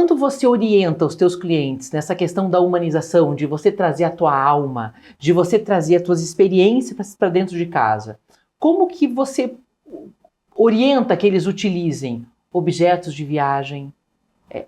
quando você orienta os teus clientes nessa questão da humanização, de você trazer a tua alma, de você trazer as tuas experiências para dentro de casa, como que você orienta que eles utilizem objetos de viagem,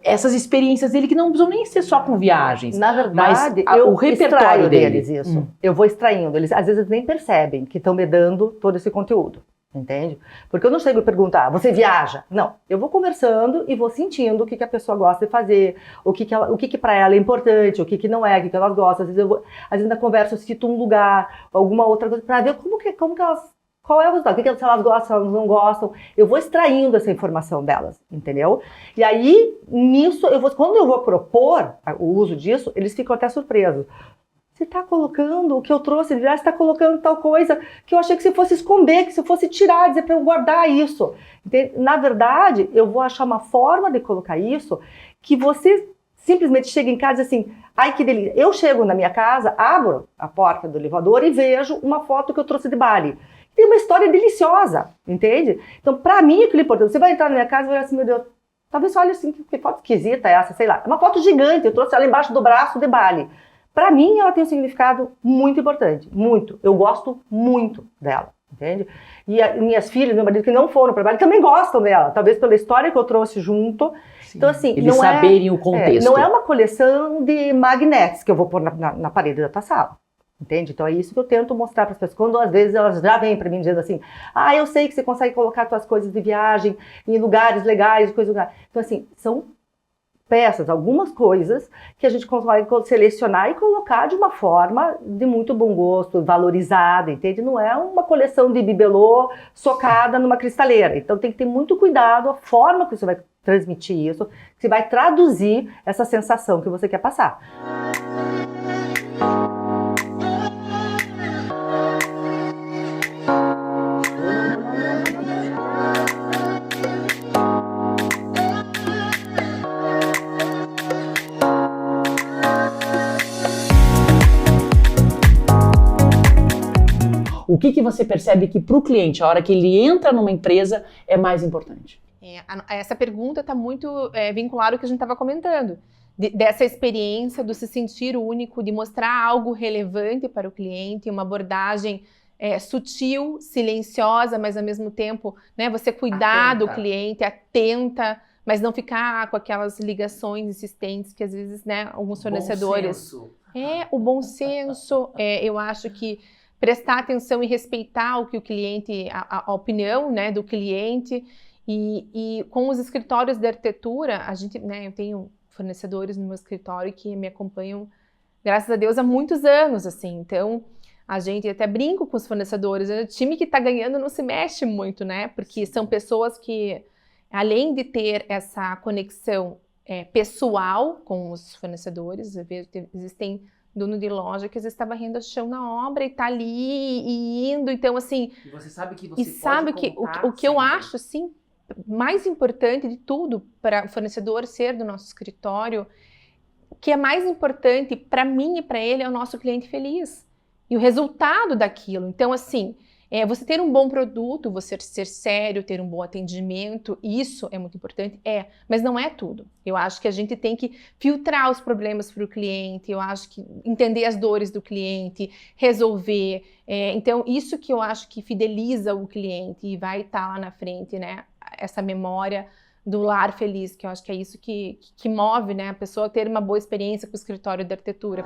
essas experiências dele que não precisam nem ser só com viagens. Na verdade, o repertório deles isso. Eu vou extraindo. Eles às vezes nem percebem que estão me dando todo esse conteúdo. Entende? Porque eu não chego e pergunto, você viaja? Não. Eu vou conversando e vou sentindo o que a pessoa gosta de fazer, o que para ela é importante, o que não é, o que ela gosta. Às vezes na conversa eu cito um lugar, alguma outra coisa, para ver como que elas... Qual é o resultado? Se elas gostam, se elas não gostam. Eu vou extraindo essa informação delas, entendeu? E aí, nisso, quando eu vou propor o uso disso, eles ficam até surpresos. Você está colocando o que eu trouxe, você está colocando tal coisa que eu achei que você fosse esconder, que você fosse tirar, dizer para eu guardar isso. Entende? Na verdade, eu vou achar uma forma de colocar isso que você simplesmente chega em casa e diz assim, ai que delícia. Eu chego na minha casa, abro a porta do elevador e vejo uma foto que eu trouxe de Bali. Tem uma história deliciosa, entende? Então, pra mim, aquilo é importante. Você vai entrar na minha casa e vai olhar assim, meu Deus, talvez você olhe assim, que foto esquisita é essa, sei lá. É uma foto gigante, eu trouxe ela embaixo do braço de Bali. Pra mim, ela tem um significado muito importante, muito. Eu gosto muito dela, entende? E minhas filhas, meu marido, que não foram pra Bali, também gostam dela. Talvez pela história que eu trouxe junto. Sim. Então, assim, eles saberem o contexto. Não é uma coleção de magnetes que eu vou pôr na parede da tua sala. Entende? Então é isso que eu tento mostrar para as pessoas. Quando às vezes elas já vêm para mim dizendo assim, eu sei que você consegue colocar suas coisas de viagem em lugares legais, coisas legais. Então assim, são peças, algumas coisas que a gente consegue selecionar e colocar de uma forma de muito bom gosto, valorizada, entende? Não é uma coleção de bibelô socada numa cristaleira. Então tem que ter muito cuidado a forma que você vai transmitir isso, que você vai traduzir essa sensação que você quer passar. O que você percebe que para o cliente, a hora que ele entra numa empresa, é mais importante? Essa pergunta está muito vinculada ao que a gente estava comentando. Dessa experiência, do se sentir único, de mostrar algo relevante para o cliente, uma abordagem sutil, silenciosa, mas ao mesmo tempo, né, você cuidar do cliente, atenta, mas não ficar com aquelas ligações insistentes que às vezes, né, alguns fornecedores... O bom senso, eu acho que prestar atenção e respeitar o que o cliente, a opinião, né, do cliente, e com os escritórios de arquitetura, a gente, né, eu tenho fornecedores no meu escritório que me acompanham, graças a Deus, há muitos anos, assim, então a gente até brinca com os fornecedores, o time que está ganhando não se mexe muito, né, porque são pessoas que, além de ter essa conexão pessoal com os fornecedores, eu vejo que existem dono de loja que às vezes está varrendo o chão na obra e está ali e indo, então assim... E você sabe que você pode contar o que eu acho, assim, mais importante de tudo para o fornecedor ser do nosso escritório, o que é mais importante para mim e para ele é o nosso cliente feliz. E o resultado daquilo. Então, assim, você ter um bom produto, você ser sério, ter um bom atendimento, isso é muito importante, mas não é tudo. Eu acho que a gente tem que filtrar os problemas para o cliente, eu acho que entender as dores do cliente, resolver. Então, isso que eu acho que fideliza o cliente e vai estar lá na frente, né? Essa memória do lar feliz, que eu acho que é isso que move, né? A pessoa ter uma boa experiência com o escritório de arquitetura.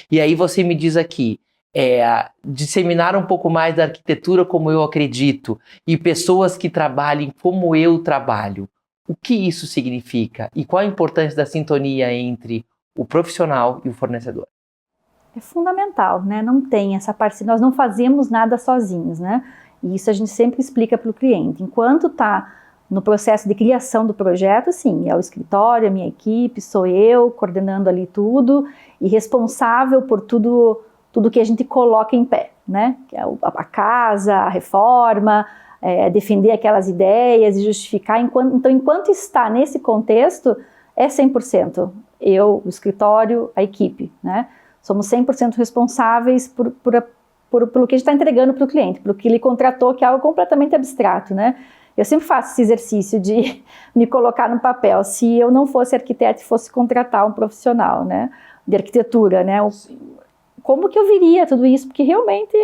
E aí você me diz aqui, disseminar um pouco mais da arquitetura como eu acredito e pessoas que trabalhem como eu trabalho. O que isso significa? E qual a importância da sintonia entre o profissional e o fornecedor? É fundamental, né? Não tem essa parte, nós não fazemos nada sozinhos, né? E isso a gente sempre explica para o cliente. Enquanto está no processo de criação do projeto, sim, é o escritório, a minha equipe, sou eu coordenando ali tudo e responsável por tudo que a gente coloca em pé, né? Que é a casa, a reforma, defender aquelas ideias e justificar. Então, enquanto está nesse contexto, é 100% eu, o escritório, a equipe, né? Somos 100% responsáveis pelo que a gente está entregando para o cliente, pelo que ele contratou, que é algo completamente abstrato, né? Eu sempre faço esse exercício de me colocar no papel. Se eu não fosse arquiteto e fosse contratar um profissional, né, de arquitetura, né? Como que eu viria tudo isso? Porque realmente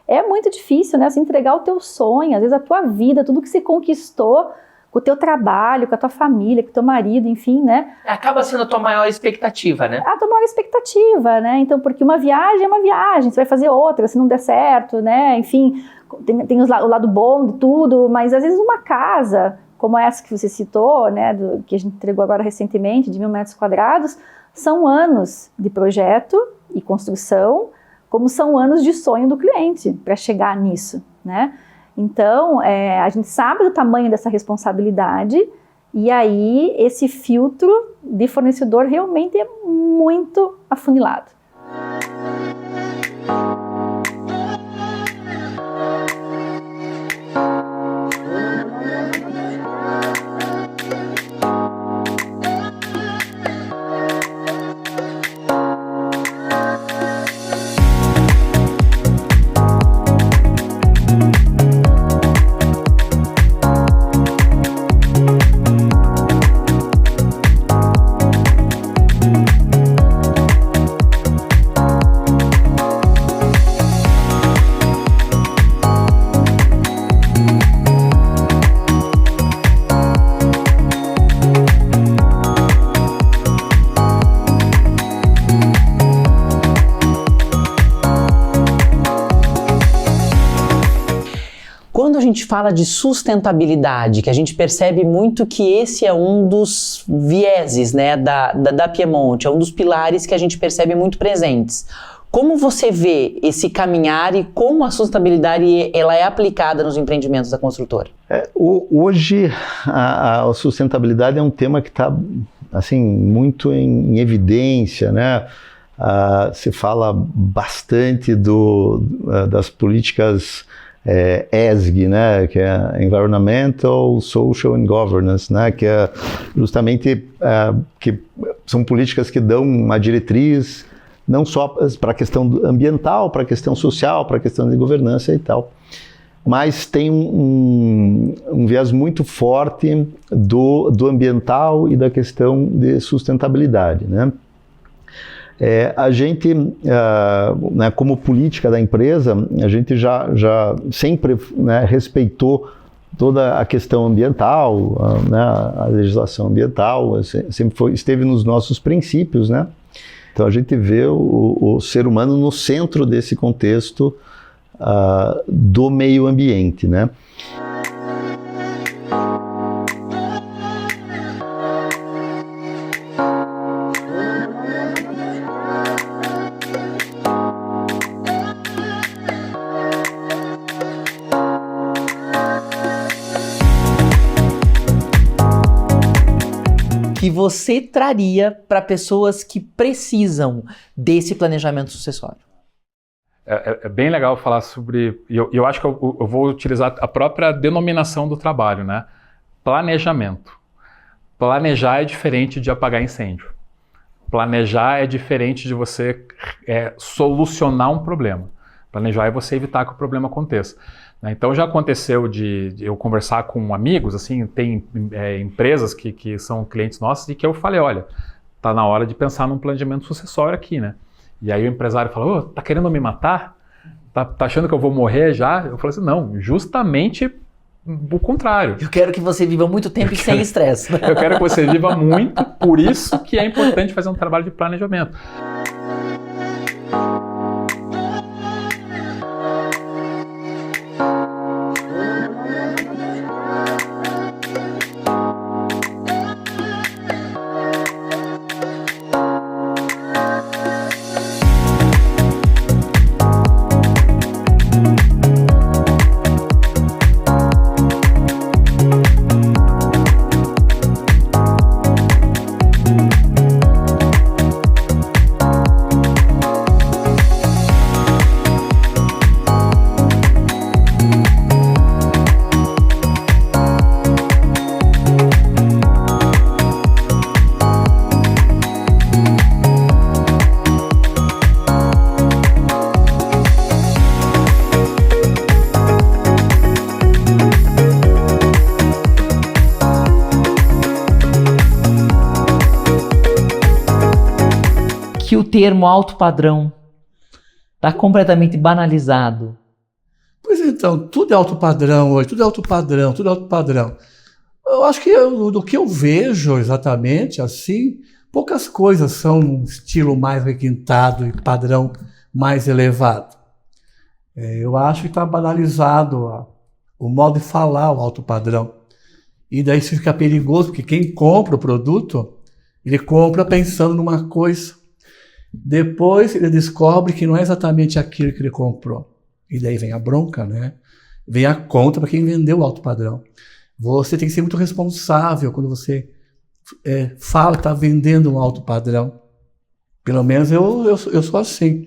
é muito difícil, né? Você entregar o teu sonho, às vezes a tua vida, tudo que você conquistou com o teu trabalho, com a tua família, com o teu marido, enfim, né? Acaba sendo a tua maior expectativa, né? A tua maior expectativa, né? Então, porque uma viagem é uma viagem, você vai fazer outra, se não der certo, né? Enfim, tem o lado bom de tudo, mas às vezes uma casa, como essa que você citou, né? Que a gente entregou agora recentemente, de 1.000 metros quadrados, são anos de projeto e construção, como são anos de sonho do cliente para chegar nisso, né? Então, a gente sabe do tamanho dessa responsabilidade e aí esse filtro de fornecedor realmente é muito afunilado. Quando a gente fala de sustentabilidade, que a gente percebe muito que esse é um dos vieses, né, da Piemonte, é um dos pilares que a gente percebe muito presentes. Como você vê esse caminhar e como a sustentabilidade ela é aplicada nos empreendimentos da construtora? Hoje a sustentabilidade é um tema que está assim, muito em evidência, né? Se fala bastante das políticas ESG, né, que é Environmental, Social and Governance, né, que é justamente que são políticas que dão uma diretriz não só para a questão ambiental, para a questão social, para a questão de governança e tal, mas tem um viés muito forte do ambiental e da questão de sustentabilidade, né. A gente, né, como política da empresa, a gente já sempre, né, respeitou toda a questão ambiental, né, a legislação ambiental, sempre esteve nos nossos princípios, né? Então a gente vê o ser humano no centro desse contexto do meio ambiente, né? Que você traria para pessoas que precisam desse planejamento sucessório? É bem legal falar sobre... Eu acho que eu vou utilizar a própria denominação do trabalho, né? Planejamento. Planejar é diferente de apagar incêndio. Planejar é diferente de você solucionar um problema. Planejar é você evitar que o problema aconteça. Então já aconteceu de eu conversar com amigos, assim, tem empresas que são clientes nossos e que eu falei, olha, tá na hora de pensar num planejamento sucessório aqui, né? E aí o empresário falou, tá querendo me matar? Tá achando que eu vou morrer já? Eu falei assim, não, justamente o contrário. Eu quero que você viva muito tempo e sem estresse. Eu quero que você viva muito, por isso que é importante fazer um trabalho de planejamento. que o termo alto padrão está completamente banalizado? Pois então, tudo é alto padrão hoje, tudo é alto padrão, tudo é alto padrão. Eu acho que do que eu vejo exatamente assim, poucas coisas são um estilo mais requintado e padrão mais elevado. Eu acho que está banalizado o modo de falar, o alto padrão. E daí isso fica perigoso, porque quem compra o produto, ele compra pensando numa coisa. Depois ele descobre que não é exatamente aquilo que ele comprou. E daí vem a bronca, né? Vem a conta para quem vendeu o alto padrão. Você tem que ser muito responsável quando você fala que está vendendo um alto padrão. Pelo menos eu sou assim.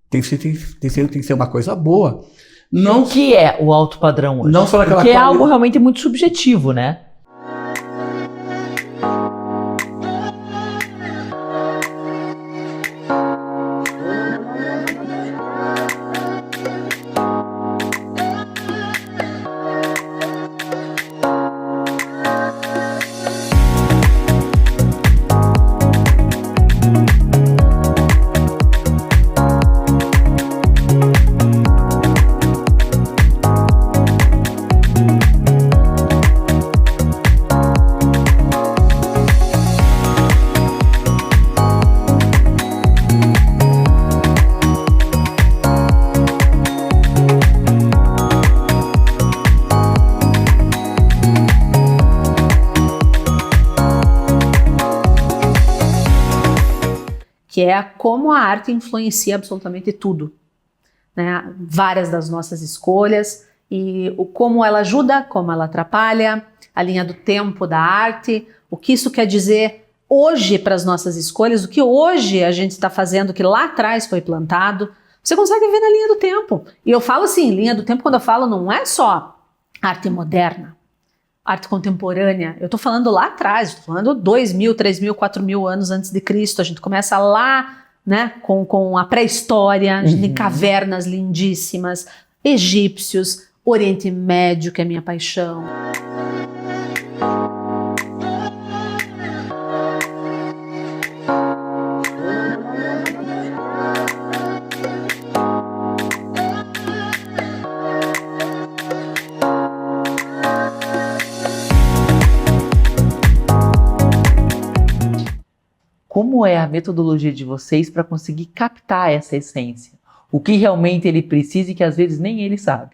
Tem que ser uma coisa boa. Não, o que é o alto padrão hoje? Não só naquela Porque é algo realmente muito subjetivo, né? Que é como a arte influencia absolutamente tudo, né? Várias das nossas escolhas e como ela ajuda, como ela atrapalha, a linha do tempo da arte, o que isso quer dizer hoje para as nossas escolhas, o que hoje a gente está fazendo, que lá atrás foi plantado, você consegue ver na linha do tempo. E eu falo assim, linha do tempo, quando eu falo, não é só arte moderna, arte contemporânea, eu estou falando lá atrás, estou falando 2.000, 3.000, 4.000 anos antes de Cristo, a gente começa lá, né, com a pré-história, em cavernas lindíssimas, egípcios, Oriente Médio, que é minha paixão. Como é a metodologia de vocês para conseguir captar essa essência? O que realmente ele precisa e que às vezes nem ele sabe?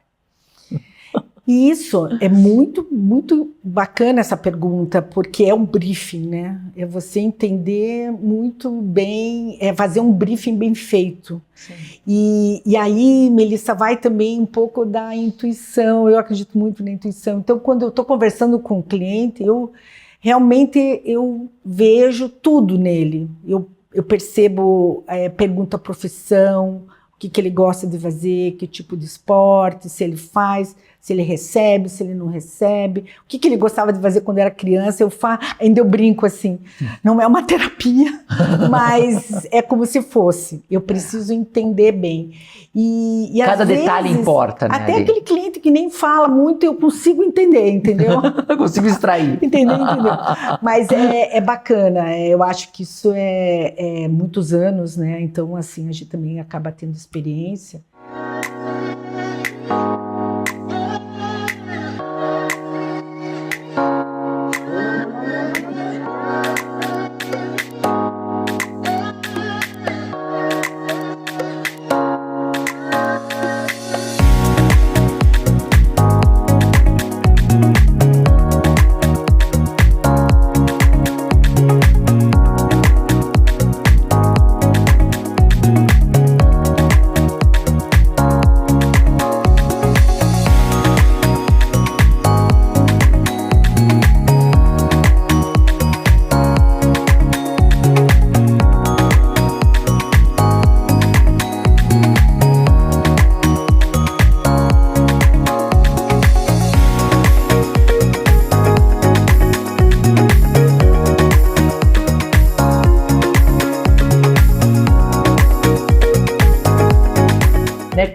E isso é muito, muito bacana essa pergunta, porque é um briefing, né? É você entender muito bem, é fazer um briefing bem feito. E aí, Melissa, vai também um pouco da intuição, eu acredito muito na intuição. Então, quando eu estou conversando com o cliente, realmente eu vejo tudo nele. Eu percebo, pergunto a profissão, o que ele gosta de fazer, que tipo de esporte, se ele faz, se ele recebe, se ele não recebe, o que ele gostava de fazer quando era criança. Ainda eu brinco assim, não é uma terapia, mas é como se fosse. Eu preciso entender bem. E Cada às detalhe vezes, importa, né? Até aquele cliente que nem fala muito, eu consigo entender, entendeu? Eu consigo extrair. Entendeu? Mas é bacana, eu acho que isso é muitos anos, né? Então, assim, a gente também acaba tendo experiência.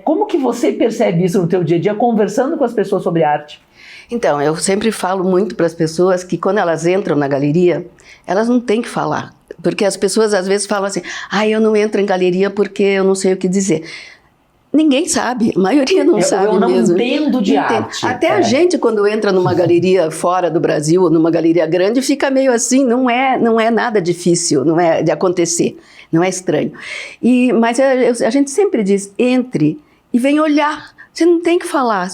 Como que você percebe isso no teu dia a dia, conversando com as pessoas sobre arte? Então, eu sempre falo muito para as pessoas que quando elas entram na galeria, elas não têm que falar. Porque as pessoas às vezes falam assim, eu não entro em galeria porque eu não sei o que dizer. Ninguém sabe, a maioria não sabe eu não mesmo. entendo de arte. Até a gente, quando entra numa galeria fora do Brasil, ou numa galeria grande, fica meio assim, não é nada difícil, não é de acontecer, não é estranho. Mas a gente sempre diz, entre e vem olhar. Você não tem que falar,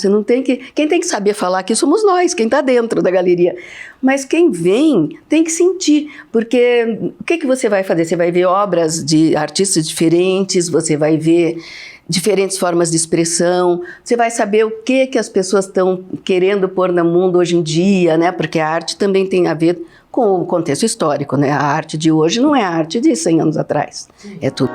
quem tem que saber falar aqui somos nós, quem está dentro da galeria. Mas quem vem tem que sentir, porque o que você vai fazer? Você vai ver obras de artistas diferentes, você vai ver diferentes formas de expressão, você vai saber o que as pessoas estão querendo pôr no mundo hoje em dia, né? Porque a arte também tem a ver com o contexto histórico, né? A arte de hoje não é a arte de 100 anos atrás, é tudo.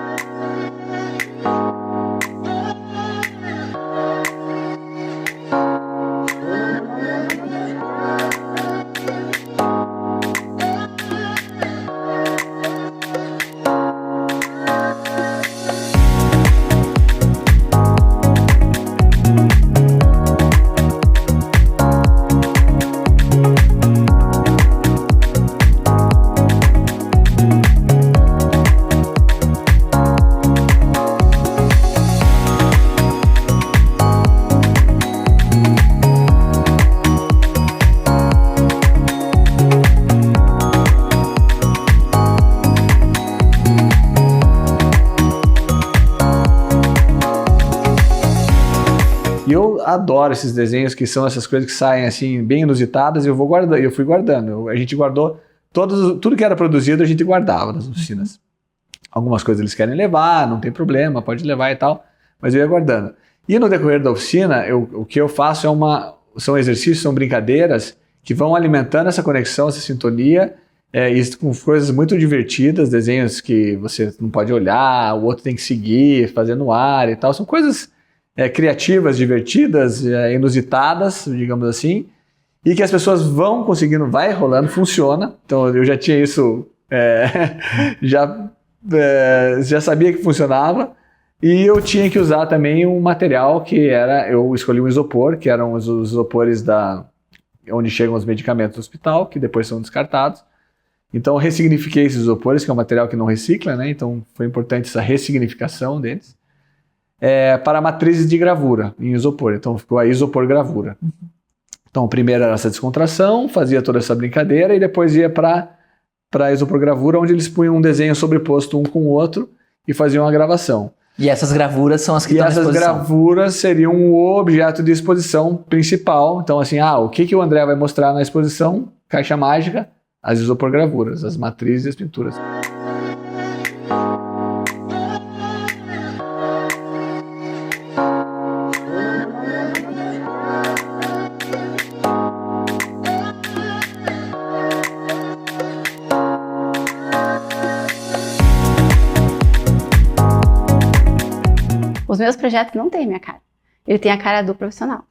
Adoro esses desenhos que são essas coisas que saem assim bem inusitadas e eu fui guardando. A gente guardou tudo que era produzido, a gente guardava nas oficinas. Algumas coisas eles querem levar, não tem problema, pode levar e tal, mas eu ia guardando. E no decorrer da oficina, o que eu faço são exercícios, são brincadeiras que vão alimentando essa conexão, essa sintonia, e com coisas muito divertidas, desenhos que você não pode olhar, o outro tem que seguir, fazer no ar e tal, são coisas criativas, divertidas, inusitadas, digamos assim, e que as pessoas vão conseguindo, vai rolando, funciona. Então eu já tinha isso, já sabia que funcionava, e eu tinha que usar também um material eu escolhi um isopor, que eram os isopores onde chegam os medicamentos do hospital, que depois são descartados. Então eu ressignifiquei esses isopores, que é um material que não recicla, né? Então foi importante essa ressignificação deles. Para matrizes de gravura em isopor, então ficou a isopor gravura. Então primeiro era essa descontração, fazia toda essa brincadeira e depois ia para a isopor gravura, onde eles punham um desenho sobreposto um com o outro e faziam a gravação. E essas gravuras são as que estão na exposição? E essas gravuras seriam o objeto de exposição principal. Então assim, o que o André vai mostrar na exposição? Caixa mágica, as isopor gravuras, as matrizes e as pinturas. Os meus projetos não têm minha cara. Ele tem a cara do profissional.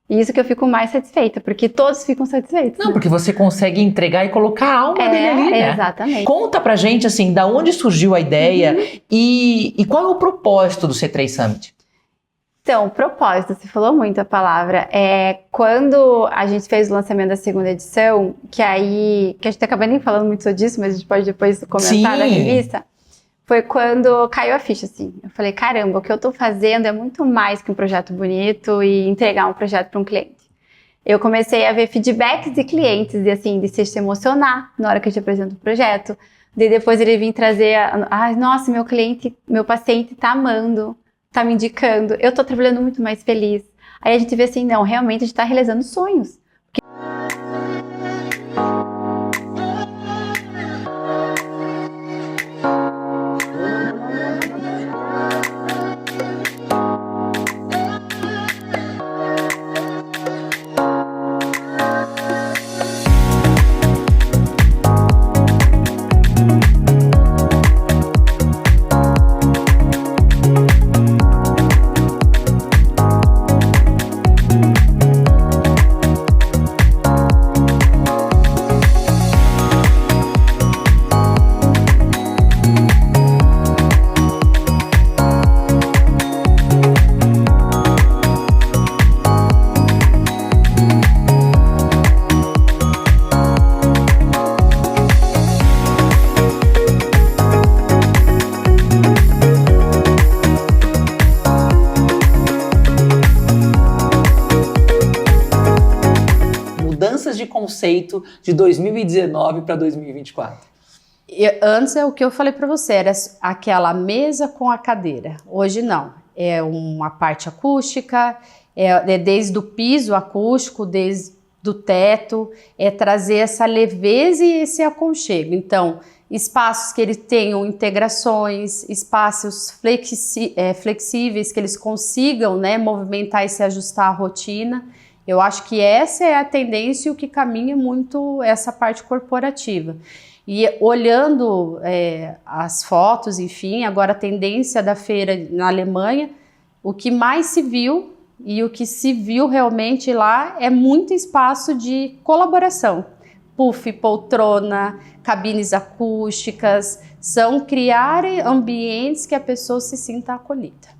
E isso que eu fico mais satisfeita, porque todos ficam satisfeitos. Não, porque você consegue entregar e colocar a alma dele ali, né? Exatamente. Conta pra gente, assim, da onde surgiu a ideia e qual é o propósito do C3 Summit? Então, propósito, você falou muito a palavra. Quando a gente fez o lançamento da segunda edição, que a gente acaba nem falando muito disso, mas a gente pode depois comentar na revista, foi quando caiu a ficha, assim. Eu falei, caramba, o que eu tô fazendo é muito mais que um projeto bonito e entregar um projeto para um cliente. Eu comecei a ver feedbacks de clientes, de se emocionar na hora que a gente apresenta o projeto. Depois ele vir trazer, nossa, meu paciente tá amando, tá me indicando, eu tô trabalhando muito mais feliz. Aí a gente vê assim, não, realmente a gente tá realizando sonhos. conceito de 2019 para 2024? Antes é o que eu falei para você, era aquela mesa com a cadeira. Hoje não, é uma parte acústica, é desde o piso acústico, desde do teto, é trazer essa leveza e esse aconchego. Então, espaços que eles tenham integrações, espaços flexíveis, que eles consigam, né, movimentar e se ajustar à rotina. Eu acho que essa é a tendência e o que caminha muito essa parte corporativa. E olhando as fotos, enfim, agora a tendência da feira na Alemanha, o que mais se viu e o que se viu realmente lá é muito espaço de colaboração. Puff, poltrona, cabines acústicas, são criar ambientes que a pessoa se sinta acolhida.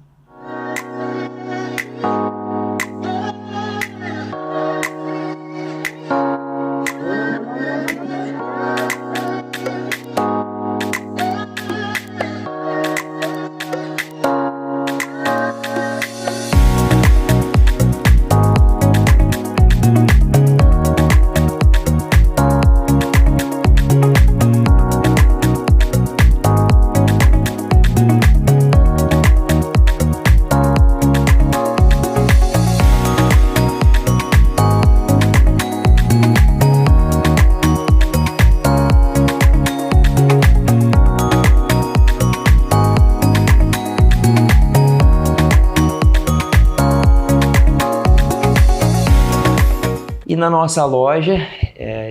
E na nossa loja,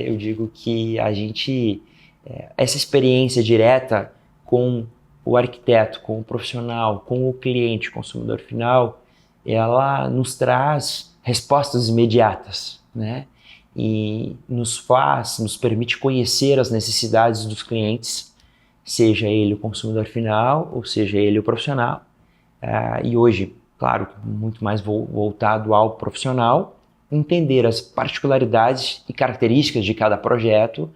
eu digo que a gente, essa experiência direta com o arquiteto, com o profissional, com o cliente, consumidor final, ela nos traz respostas imediatas, né? E nos permite conhecer as necessidades dos clientes, seja ele o consumidor final ou seja ele o profissional. E hoje, claro, muito mais voltado ao profissional, entender as particularidades e características de cada projeto,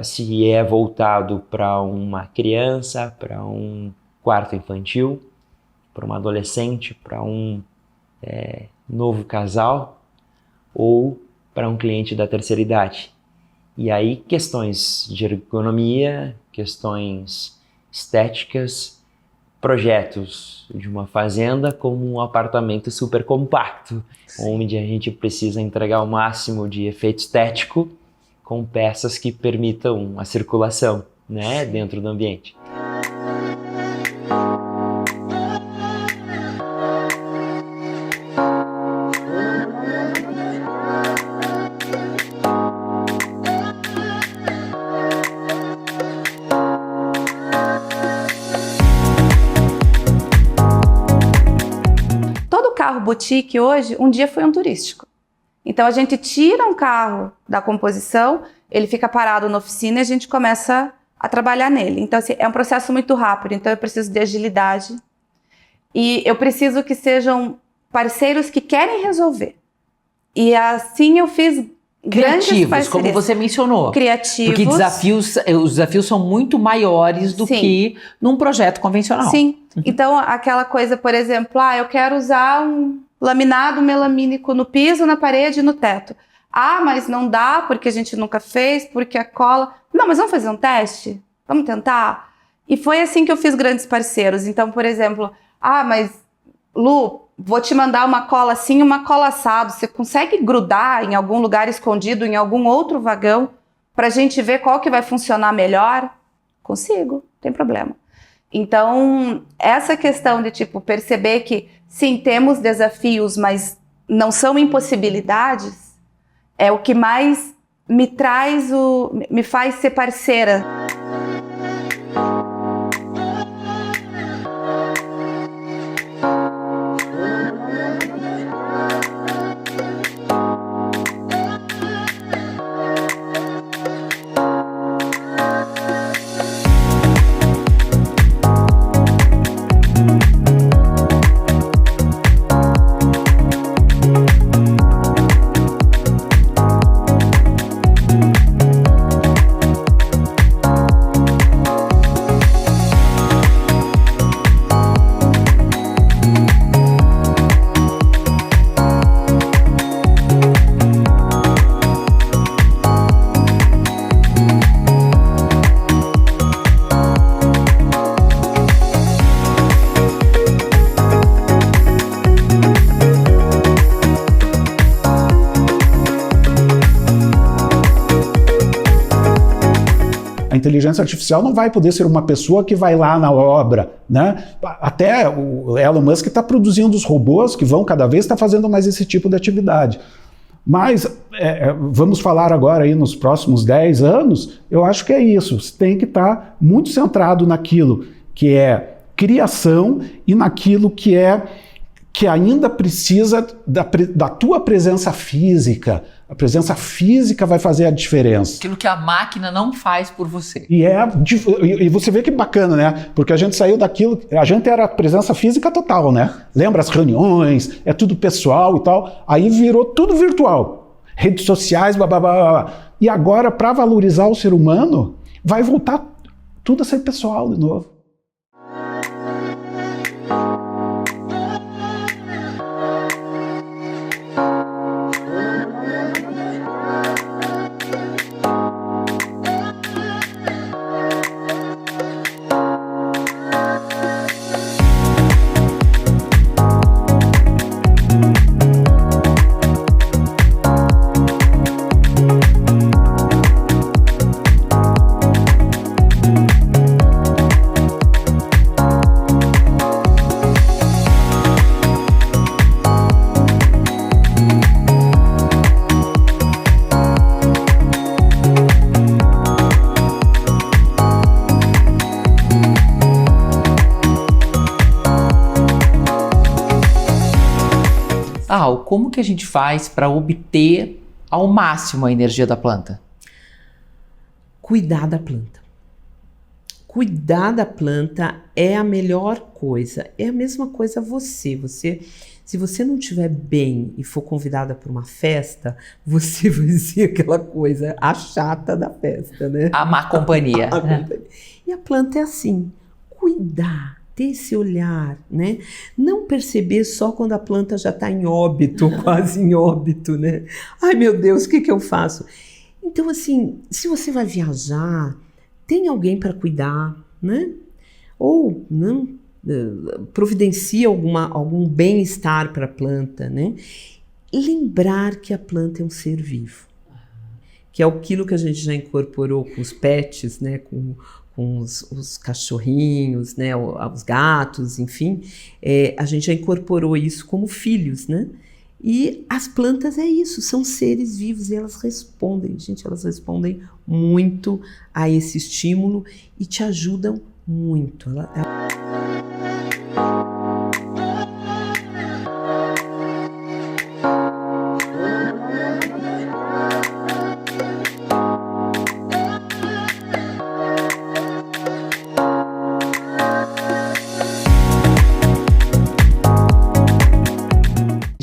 se é voltado para uma criança, para um quarto infantil, para uma adolescente, para um novo casal ou para um cliente da terceira idade. E aí questões de ergonomia, questões estéticas, projetos de uma fazenda como um apartamento super compacto, onde a gente precisa entregar o máximo de efeito estético com peças que permitam a circulação, né, dentro do ambiente. Carro boutique hoje, um dia foi um turístico. Então a gente tira um carro da composição, ele fica parado na oficina e a gente começa a trabalhar nele. Então assim, é um processo muito rápido, então eu preciso de agilidade e eu preciso que sejam parceiros que querem resolver. E assim eu fiz criativos, como você mencionou. Criativos. Porque os desafios são muito maiores do que num projeto convencional. Sim. Então, aquela coisa, por exemplo, eu quero usar um laminado melamínico no piso, na parede e no teto. Mas não dá porque a gente nunca fez, porque a cola... Não, mas vamos fazer um teste? Vamos tentar? E foi assim que eu fiz grandes parceiros. Então, por exemplo, mas Lu, vou te mandar uma cola assim, uma cola assado. Você consegue grudar em algum lugar escondido, em algum outro vagão, pra gente ver qual que vai funcionar melhor? Consigo, não tem problema. Então, essa questão de perceber que sim, temos desafios, mas não são impossibilidades, é o que mais me faz ser parceira. inteligência artificial não vai poder ser uma pessoa que vai lá na obra, né? Até o Elon Musk está produzindo os robôs que vão cada vez estar fazendo mais esse tipo de atividade. Mas vamos falar agora aí nos próximos 10 anos, eu acho que é isso. Você tem que estar muito centrado naquilo que é criação e naquilo que ainda precisa da tua presença física. A presença física vai fazer a diferença. Aquilo que a máquina não faz por você. E você vê que bacana, né? Porque a gente saiu daquilo, a gente era presença física total, né? Lembra as reuniões, é tudo pessoal e tal. Aí virou tudo virtual. Redes sociais, blá, blá, blá, blá. E agora, para valorizar o ser humano, vai voltar tudo a ser pessoal de novo. Como que a gente faz para obter ao máximo a energia da planta? Cuidar da planta. Cuidar da planta é a melhor coisa. É a mesma coisa você. Se você não estiver bem e for convidada para uma festa, você vai ser aquela coisa, a chata da festa, né? A má companhia. E a planta é assim, cuidar. Ter esse olhar, né? Não perceber só quando a planta já está em óbito, quase em óbito, né? Ai, meu Deus, o que eu faço? Então, assim, se você vai viajar, tem alguém para cuidar, né? Ou não, providencia algum bem-estar para a planta, né? Lembrar que a planta é um ser vivo, que é aquilo que a gente já incorporou com os pets, né? Com os cachorrinhos, né, os gatos, enfim, a gente já incorporou isso como filhos, né? E as plantas é isso, são seres vivos e elas respondem, gente, elas respondem muito a esse estímulo e te ajudam muito.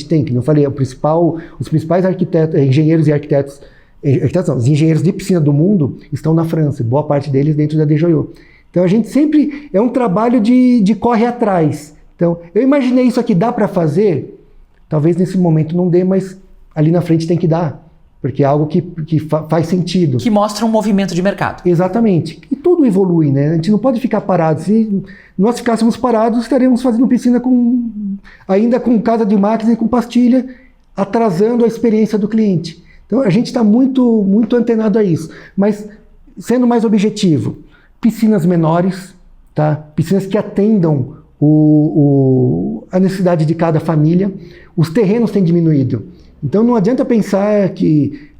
Tem, como eu falei, os principais arquitetos, engenheiros e arquitetos, os engenheiros de piscina do mundo estão na França, boa parte deles dentro da DJO. Então a gente sempre, é um trabalho de corre atrás. Então eu imaginei isso aqui, dá para fazer? Talvez nesse momento não dê, mas ali na frente tem que dar, porque é algo que faz sentido. Que mostra um movimento de mercado. Exatamente. E tudo evolui, né? A gente não pode ficar parado. Se nós ficássemos parados, estaríamos fazendo piscina ainda com casa de máquinas e com pastilha, atrasando a experiência do cliente. Então a gente está muito, muito antenado a isso. Mas sendo mais objetivo, piscinas menores, tá? Piscinas que atendam a necessidade de cada família. Os terrenos têm diminuído. Então não adianta pensar que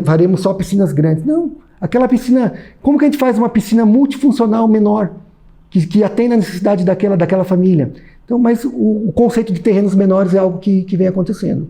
faremos só piscinas grandes. Não, aquela piscina, como que a gente faz uma piscina multifuncional menor, que atenda a necessidade daquela família? Então, mas o conceito de terrenos menores é algo que vem acontecendo.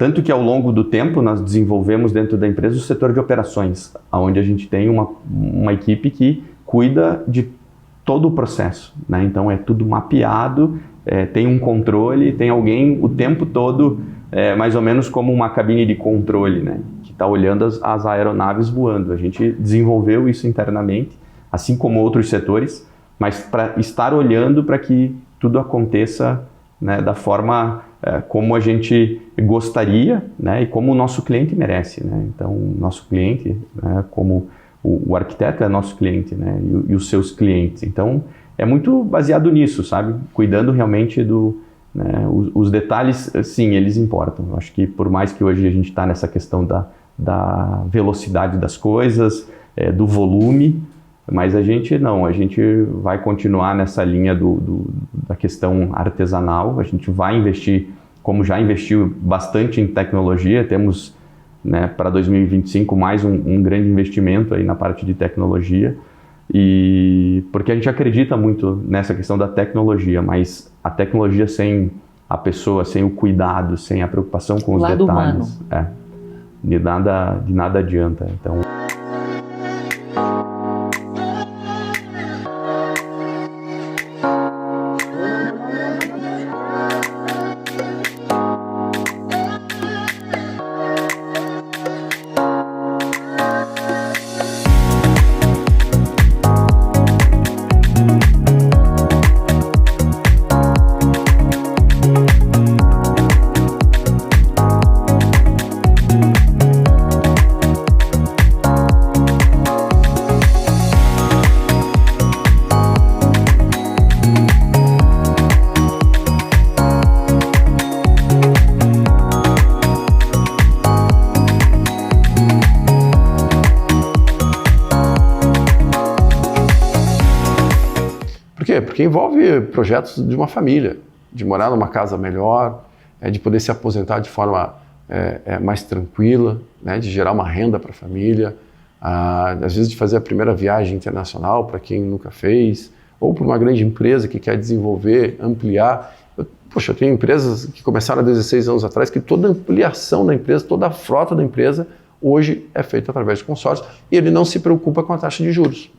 Tanto que ao longo do tempo nós desenvolvemos dentro da empresa o setor de operações, onde a gente tem uma equipe que cuida de todo o processo, né? Então é tudo mapeado, tem um controle, tem alguém o tempo todo, mais ou menos como uma cabine de controle, né? Que está olhando as aeronaves voando. A gente desenvolveu isso internamente, assim como outros setores, mas para estar olhando para que tudo aconteça, né, da forma como a gente gostaria, né, e como o nosso cliente merece, né? Então, o nosso cliente, né, como o arquiteto é nosso cliente, né, e os seus clientes. Então, é muito baseado nisso, sabe? Cuidando realmente né, os detalhes, sim, eles importam. Eu acho que por mais que hoje a gente está nessa questão da velocidade das coisas, do volume, mas a gente vai continuar nessa linha da questão artesanal. A gente vai investir, como já investiu bastante em tecnologia, temos, né, para 2025 mais um grande investimento aí na parte de tecnologia, e porque a gente acredita muito nessa questão da tecnologia, mas a tecnologia sem a pessoa, sem o cuidado, sem a preocupação com os lado detalhes, de nada adianta. Então, Porque envolve projetos de uma família, de morar numa casa melhor, de poder se aposentar de forma mais tranquila, né, de gerar uma renda para a família, às vezes de fazer a primeira viagem internacional para quem nunca fez, ou para uma grande empresa que quer desenvolver, ampliar. Eu tenho empresas que começaram há 16 anos atrás que toda a ampliação da empresa, toda a frota da empresa, hoje é feita através de consórcio, e ele não se preocupa com a taxa de juros.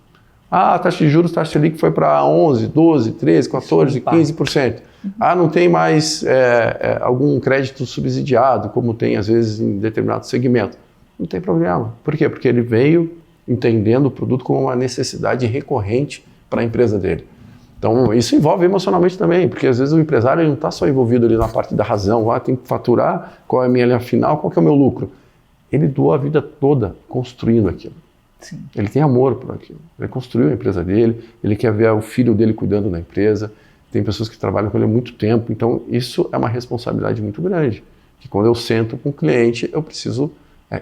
A taxa de juros, taxa Selic foi para 11, 12, 13, 14, 15%. Não tem mais algum crédito subsidiado, como tem às vezes em determinado segmento. Não tem problema. Por quê? Porque ele veio entendendo o produto como uma necessidade recorrente para a empresa dele. Então, isso envolve emocionalmente também, porque às vezes o empresário não está só envolvido ali na parte da razão, tem que faturar, qual é a minha linha final, qual que é o meu lucro. Ele doou a vida toda construindo aquilo. Sim. Ele tem amor por aquilo. Ele construiu a empresa dele, ele quer ver o filho dele cuidando da empresa, tem pessoas que trabalham com ele há muito tempo, então isso é uma responsabilidade muito grande, que quando eu sento com o cliente, eu preciso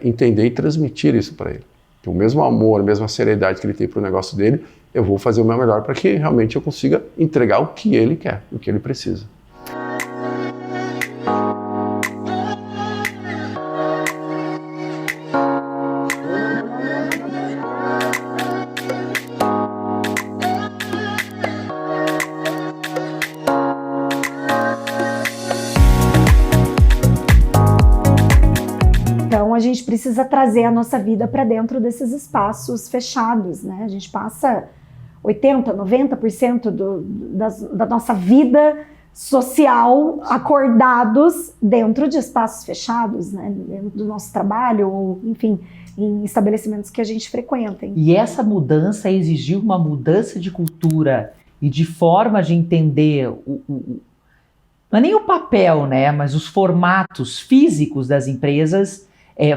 entender e transmitir isso para ele. Então, o mesmo amor, a mesma seriedade que ele tem para o negócio dele, eu vou fazer o meu melhor para que realmente eu consiga entregar o que ele quer, o que ele precisa. A gente precisa trazer a nossa vida para dentro desses espaços fechados, né? A gente passa 80%, 90% da nossa vida social acordados dentro de espaços fechados, né? Dentro do nosso trabalho ou, enfim, em estabelecimentos que a gente frequenta. E essa mudança exigiu uma mudança de cultura e de forma de entender não é nem o papel, né? Mas os formatos físicos das empresas.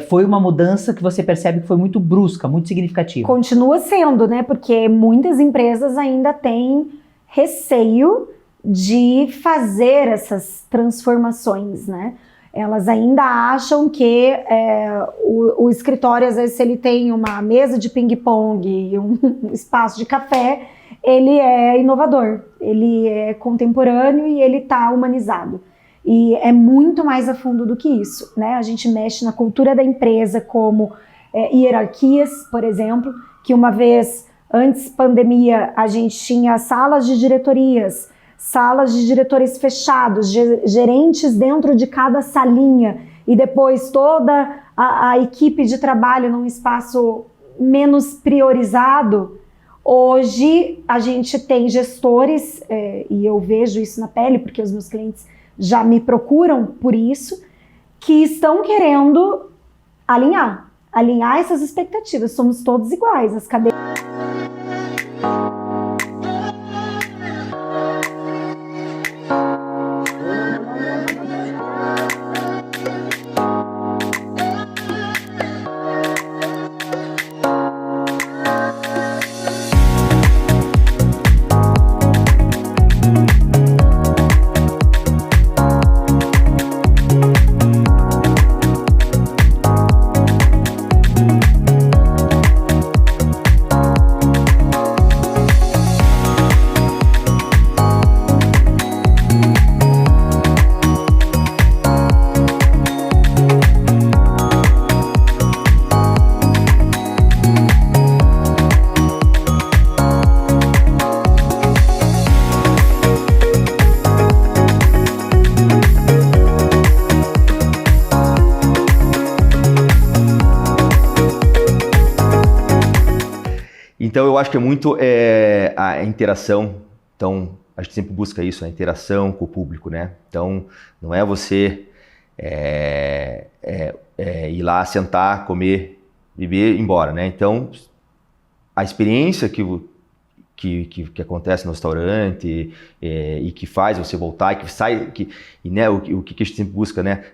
Foi uma mudança que você percebe que foi muito brusca, muito significativa. Continua sendo, né? Porque muitas empresas ainda têm receio de fazer essas transformações, né? Elas ainda acham que o escritório, às vezes, se ele tem uma mesa de ping-pong e um espaço de café, ele é inovador, ele é contemporâneo e ele está humanizado. E é muito mais a fundo do que isso, né? A gente mexe na cultura da empresa, como hierarquias, por exemplo, que uma vez, antes pandemia, a gente tinha salas de diretorias, salas de diretores fechados, gerentes dentro de cada salinha, e depois toda a equipe de trabalho num espaço menos priorizado. Hoje a gente tem gestores, e eu vejo isso na pele, porque os meus clientes já me procuram por isso, que estão querendo alinhar essas expectativas. Somos todos iguais, as cadeiras. Então eu acho que é muito a interação, então a gente sempre busca isso, a interação com o público, né? Então não é você ir lá, sentar, comer, beber e ir embora, né? Então a experiência que acontece no restaurante e que faz você voltar, e que sai, né, o que a gente sempre busca, né?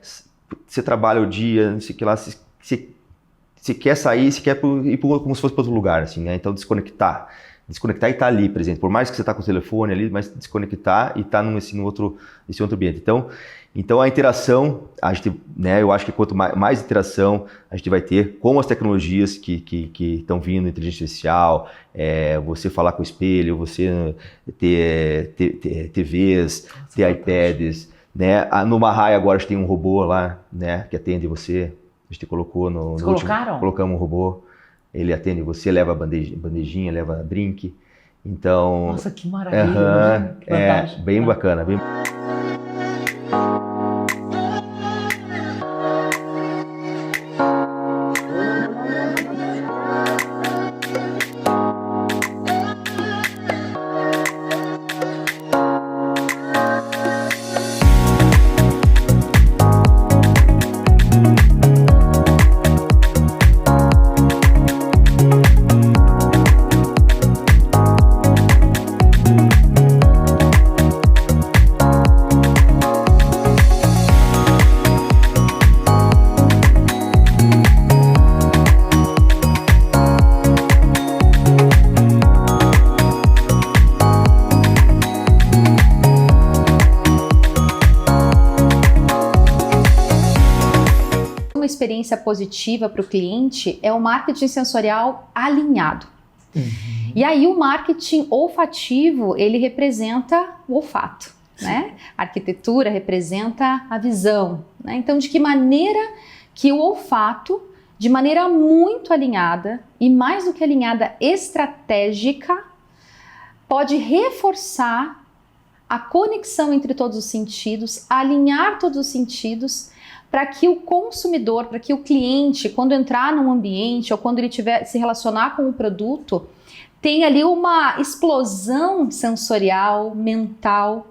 Você trabalha o dia, não sei o que lá, você quer sair, você quer ir como se fosse para outro lugar, assim, né? Então desconectar e estar ali presente, por mais que você está com o telefone ali, mas desconectar e estar nesse outro ambiente. Então a interação, a gente, né, eu acho que quanto mais interação a gente vai ter com as tecnologias que estão vindo, inteligência artificial, você falar com o espelho, você ter TVs, ter iPads, né? No Mahai agora a gente tem um robô lá, né, que atende você. A gente colocou no último, colocamos um robô, ele atende você, leva bandejinha, leva drink. Então, nossa, que maravilha! Bem bacana. Experiência positiva para o cliente é o marketing sensorial alinhado. E aí o marketing olfativo, ele representa o olfato, né? A arquitetura representa a visão, né? Então, de que maneira que o olfato, de maneira muito alinhada e mais do que alinhada, estratégica, pode reforçar a conexão entre todos os sentidos, alinhar todos os sentidos, para que o consumidor, para que o cliente, quando entrar num ambiente ou quando ele tiver se relacionar com o produto, tenha ali uma explosão sensorial, mental,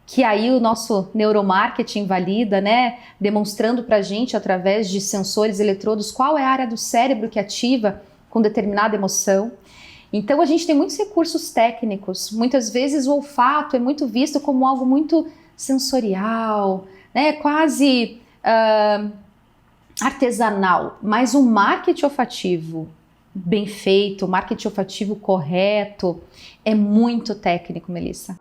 que aí o nosso neuromarketing valida, né? Demonstrando para a gente, através de sensores eletrodos, qual é a área do cérebro que ativa com determinada emoção. Então a gente tem muitos recursos técnicos, muitas vezes o olfato é muito visto como algo muito sensorial, né? Quase artesanal, mas o marketing olfativo bem feito, o marketing olfativo correto, é muito técnico, Melissa.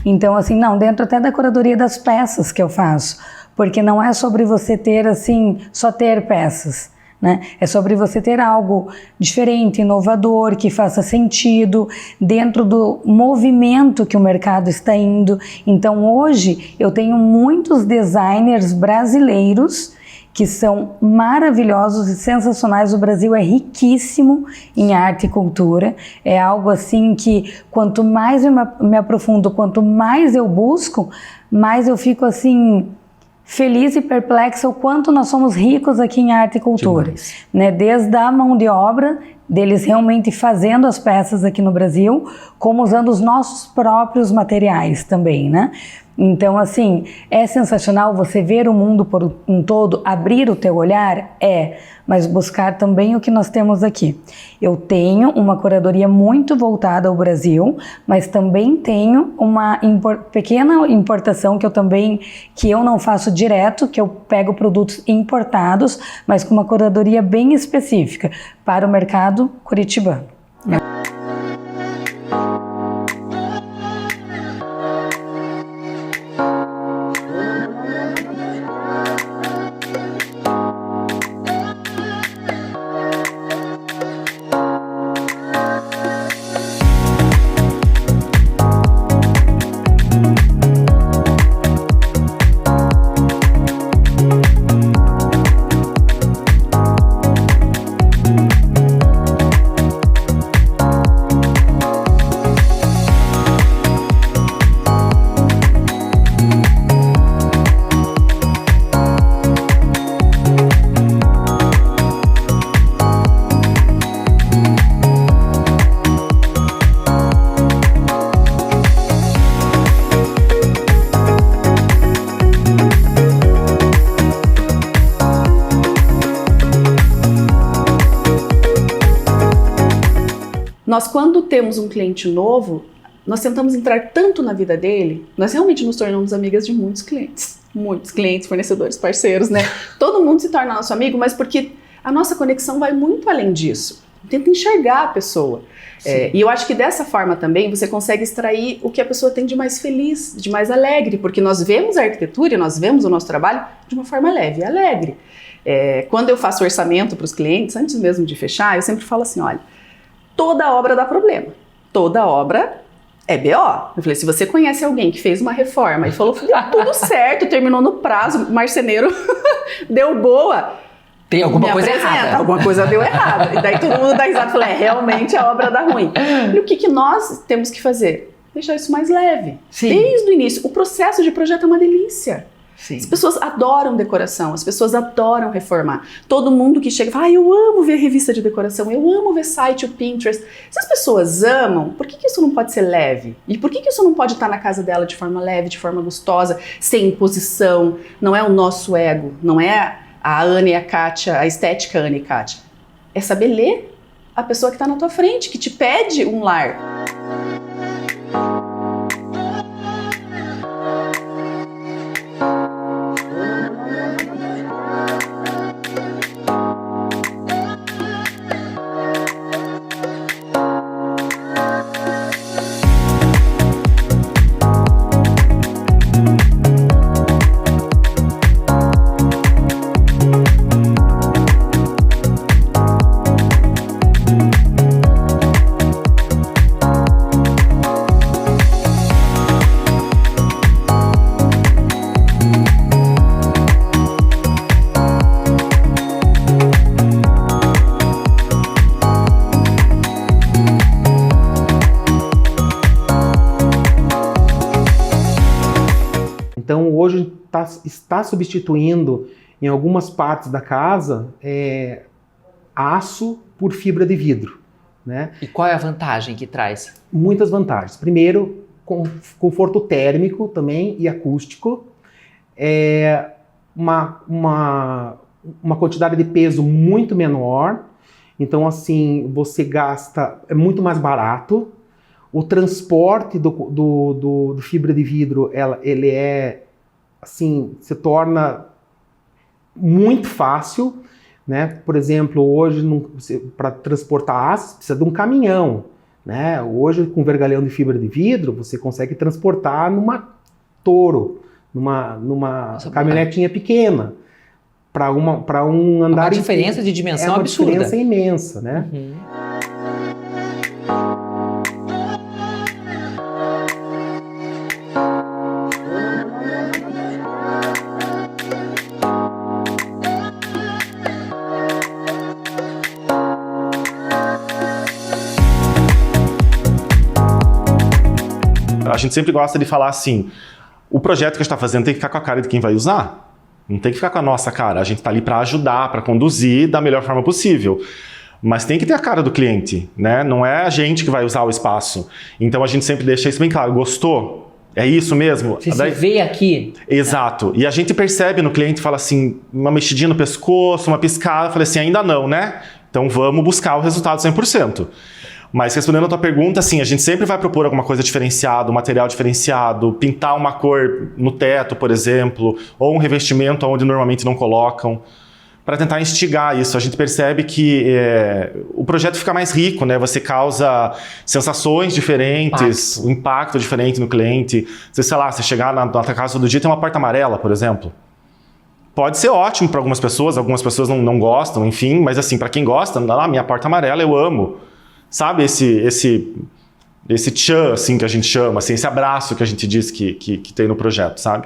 Então, assim, não, dentro até da curadoria das peças que eu faço, porque não é sobre você ter, assim, só ter peças, né? É sobre você ter algo diferente, inovador, que faça sentido dentro do movimento que o mercado está indo. Então hoje eu tenho muitos designers brasileiros que são maravilhosos e sensacionais. O Brasil é riquíssimo em arte e cultura. É algo assim que quanto mais eu me aprofundo, quanto mais eu busco, mais eu fico assim feliz e perplexa o quanto nós somos ricos aqui em arte e cultura, né? Desde a mão de obra deles realmente fazendo as peças aqui no Brasil, como usando os nossos próprios materiais também, né? Então, assim, é sensacional você ver o mundo por um todo, abrir o teu olhar, mas buscar também o que nós temos aqui. Eu tenho uma curadoria muito voltada ao Brasil, mas também tenho uma pequena importação que eu não faço direto, que eu pego produtos importados, mas com uma curadoria bem específica para o mercado curitibano. Nós, quando temos um cliente novo, nós tentamos entrar tanto na vida dele, nós realmente nos tornamos amigas de muitos clientes, fornecedores, parceiros, né? Todo mundo se torna nosso amigo, mas porque a nossa conexão vai muito além disso. Tenta enxergar a pessoa. E eu acho que dessa forma também você consegue extrair o que a pessoa tem de mais feliz, de mais alegre, porque nós vemos a arquitetura e nós vemos o nosso trabalho de uma forma leve e alegre. Quando eu faço orçamento para os clientes, antes mesmo de fechar, eu sempre falo assim, olha, toda obra dá problema, toda obra é BO. Eu falei, se você conhece alguém que fez uma reforma e falou, tudo certo, terminou no prazo, marceneiro deu boa, tem alguma coisa errada. Alguma coisa deu errado. E daí todo mundo dá risada e fala, realmente a obra dá ruim. E o que nós temos que fazer? Deixar isso mais leve. Sim. Desde o início. O processo de projeto é uma delícia. Sim. As pessoas adoram decoração, as pessoas adoram reformar. Todo mundo que chega fala, eu amo ver revista de decoração, eu amo ver site, o Pinterest. Se as pessoas amam, por que isso não pode ser leve? E por que isso não pode estar na casa dela de forma leve, de forma gostosa, sem imposição? Não é o nosso ego, não é a Ana e a Kátia, a estética Ana e Kátia. É saber ler a pessoa que está na tua frente, que te pede um lar. Então hoje está substituindo em algumas partes da casa aço por fibra de vidro, né? E qual é a vantagem que traz? Muitas vantagens. Primeiro, conforto térmico também e acústico. Uma quantidade de peso muito menor. Então assim, você gasta, é muito mais barato. O transporte do fibra de vidro, ele assim, se torna muito fácil, né? Por exemplo, hoje, para transportar aço, precisa de um caminhão, né? Hoje, com vergalhão de fibra de vidro, você consegue transportar numa Toro, numa caminhonetinha pequena. para um andar. Uma diferença de dimensão absurda. É uma diferença imensa, né? A gente sempre gosta de falar assim, o projeto que a gente está fazendo tem que ficar com a cara de quem vai usar. Não tem que ficar com a nossa cara. A gente está ali para ajudar, para conduzir da melhor forma possível. Mas tem que ter a cara do cliente, né? Não é a gente que vai usar o espaço. Então a gente sempre deixa isso bem claro. Gostou? É isso mesmo? Você vê aqui. Exato. E a gente percebe no cliente, fala assim, uma mexidinha no pescoço, uma piscada. Falei assim, ainda não, né? Então vamos buscar o resultado 100%. Mas respondendo a tua pergunta, assim, a gente sempre vai propor alguma coisa diferenciada, um material diferenciado, pintar uma cor no teto, por exemplo, ou um revestimento onde normalmente não colocam, para tentar instigar isso. A gente percebe que o projeto fica mais rico, né? Você causa sensações diferentes, um impacto diferente no cliente. Sei lá, você chegar na tua casa todo dia e tem uma porta amarela, por exemplo. Pode ser ótimo para algumas pessoas não gostam, enfim, mas assim, para quem gosta, minha porta amarela eu amo. Sabe esse tchan, assim, que a gente chama, assim, esse abraço que a gente diz que tem no projeto, sabe?